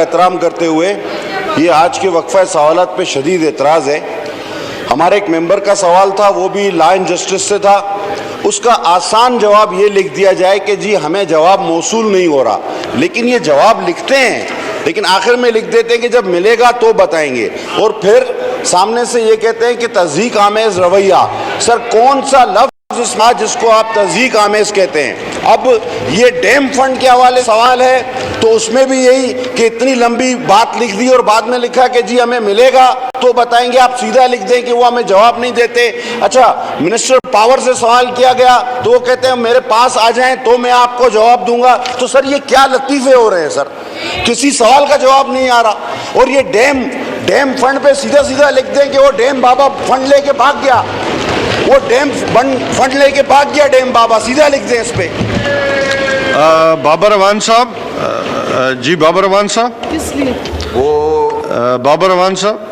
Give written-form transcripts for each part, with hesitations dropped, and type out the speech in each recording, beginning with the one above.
एहतराम करते हुए ये आज के वक्फा सवालात पे शदीद एतराज़ है। हमारे एक मेंबर का सवाल था, वो भी लॉ एंड जस्टिस से था। उसका आसान जवाब ये लिख दिया जाए कि जी हमें जवाब मौसूल नहीं हो रहा, लेकिन ये जवाब लिखते हैं लेकिन आखिर में लिख देते हैं कि जब मिलेगा तो बताएंगे, और फिर सामने से ये कहते हैं कि तज़हीक आमेज़ रवैया। सर कौन सा लफ्ज़ इसमें जिसको आप तज़हीक आमेज़ कहते हैं? अब ये डैम फंड के हवाले सवाल है तो उसमें भी यही कि इतनी लंबी बात लिख दी और बाद में लिखा कि जी हमें मिलेगा तो बताएंगे। आप सीधा लिख दें कि वो हमें जवाब नहीं देते। अच्छा, मिनिस्टर पावर से सवाल किया गया तो वो कहते हैं मेरे पास आ जाएं तो मैं आपको जवाब दूंगा। तो सर ये क्या लतीफ़े हो रहे हैं सर, किसी सवाल का जवाब नहीं आ रहा। और ये डैम फंड पे सीधा सीधा लिख दें कि वो डैम बाबा फंड लेके भाग गया, वो डैम फंड लेके भाग गया डैम बाबा, सीधा लिख दें इस पे। बाबर अवान साहब, जी बाबर अवान साहब, वो बाबर अवान साहब,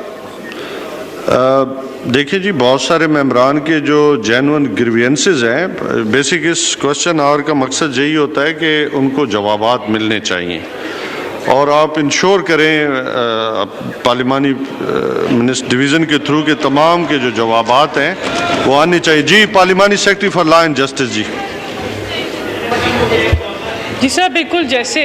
देखिए जी बहुत सारे मेंबरान के जो जेन्युइन ग्रीवेंसेस हैं, बेसिक इस क्वेश्चन आवर का मकसद यही होता है कि उनको जवाबात मिलने चाहिए और आप इंश्योर करें पार्लिमानी डिवीज़न के थ्रू के तमाम के जो जवाबात हैं वो आने चाहिए। जी पार्लिमानी secretary for law and justice जी। जी सर, बिल्कुल जैसे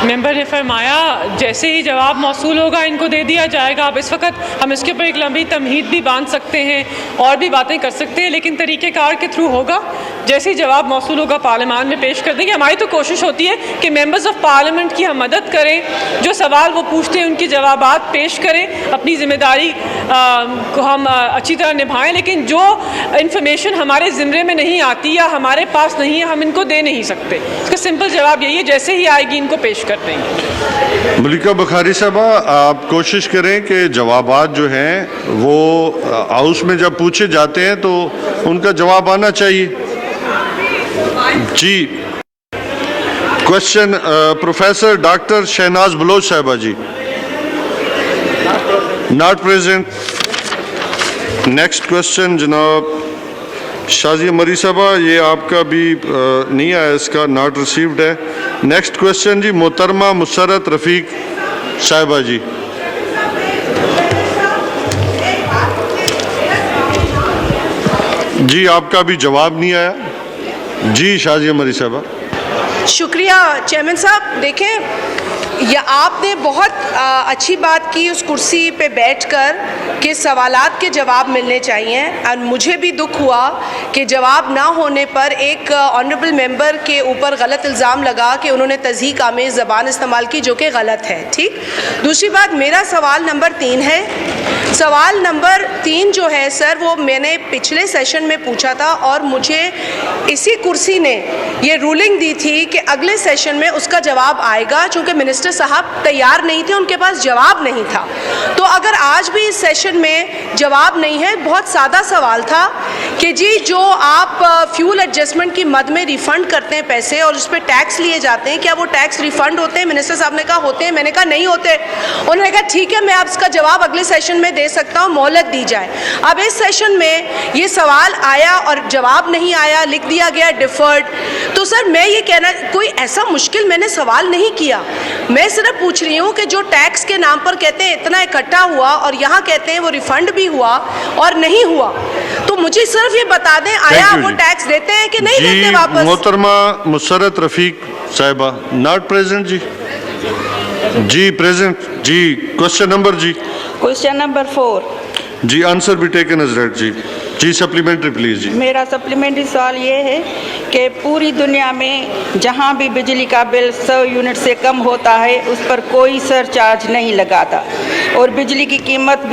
मेंबर ने फरमाया, जैसे ही जवाब मौसूल होगा इनको दे दिया जाएगा। अब इस वक्त हम इसके ऊपर एक लंबी तमहीद भी बांध सकते हैं और भी बातें कर सकते हैं, लेकिन तरीक़ेकार के थ्रू होगा। जैसे ही जवाब मौसूल होगा पार्लियामान में पेश कर देंगे। हमारी तो कोशिश होती है कि मेंबर्स ऑफ पार्लियामेंट की हम मदद करें, जो सवाल वो पूछते हैं उनकी जवाबात पेश करें, अपनी ज़िम्मेदारी को हम अच्छी तरह निभाएं। लेकिन जो इन्फॉर्मेशन हमारे ज़िम्मे में नहीं आती या हमारे पास नहीं है, हम इनको दे नहीं सकते। इसका सिंपल जवाब यही है, जैसे ही आएगी इनको पेश कर देंगे। मलिका बुखारी साहबा, आप कोशिश करें कि जवाबात जो हैं वो हाउस में जब पूछे जाते हैं तो उनका जवाब आना चाहिए। जी question professor doctor Shahnaz Baloch साहिबा जी, नॉट प्रेजेंट। नेक्स्ट क्वेश्चन जनाब शाजिया मरी साहबा, ये आपका भी नहीं आया, इसका नॉट रिसीव्ड है। नेक्स्ट क्वेश्चन जी मोहतरमा मुसर्रत रफ़ीक साहिबा जी। जी आपका भी जवाब नहीं आया। जी शाजिया मरी साहबा। शुक्रिया चेयरमैन साहब। देखें, या आपने बहुत अच्छी बात की उस कुर्सी पे बैठकर कि सवालात के जवाब मिलने चाहिए, और मुझे भी दुख हुआ कि जवाब ना होने पर एक ऑनरेबल मेंबर के ऊपर गलत इल्ज़ाम लगा कि उन्होंने तज़हीक आमेज़ ज़बान इस्तेमाल की, जो कि गलत है। ठीक। दूसरी बात, मेरा सवाल नंबर 3 है। सवाल नंबर 3 जो है सर, वो मैंने पिछले सेशन में पूछा था और मुझे इसी कुर्सी ने ये रूलिंग दी थी कि अगले सेशन में उसका जवाब आएगा, चूँकि मिनिस्टर साहब तैयार नहीं थे, उनके पास जवाब नहीं था। तो अगर आज भी इस सेशन में जवाब नहीं है, बहुत सादा सवाल था कि जी जो आप फ्यूल एडजस्टमेंट की मद में रिफ़ंड करते हैं पैसे और उस पर टैक्स लिए जाते हैं, क्या वो टैक्स रिफ़ंड होते हैं? मिनिस्टर साहब ने कहा होते हैं। मैंने कहा नहीं होते। उन्होंने कहा ठीक है, मैं आप इसका जवाब अगले सेशन में दे सकता हूँ, मोहलत दी जाए। अब इस सेशन में ये सवाल आया और जवाब नहीं आया, लिख दिया गया डिफर्ड। तो सर मैं ये कहना, कोई ऐसा मुश्किल मैंने सवाल नहीं किया, मैं सिर्फ पूछ रही हूँ कि जो टैक्स के नाम पर कहते हैं इतना इकट्ठा हुआ और यहाँ कहते हैं वो रिफंड भी हुआ और नहीं हुआ, तो मुझे सिर्फ ये बता दें आया वो टैक्स देते हैं कि नहीं देते वापस? मोहतरमा मुसर्रत रफ़ीक साहिबा, नॉट प्रेजेंट जी। जी प्रेजेंट जी। क्वेश्चन नंबर जी। क्वेश्चन नंबर 4 जी, आंसर भी टेकन एज रेड जी। जी सप्लीमेंट्री प्लीज जी। मेरा सप्लीमेंट्री सवाल ये है कि पूरी दुनिया में जहाँ भी बिजली का बिल 100 यूनिट से कम होता है उस पर कोई सरचार्ज नहीं लगाता और बिजली की कीमत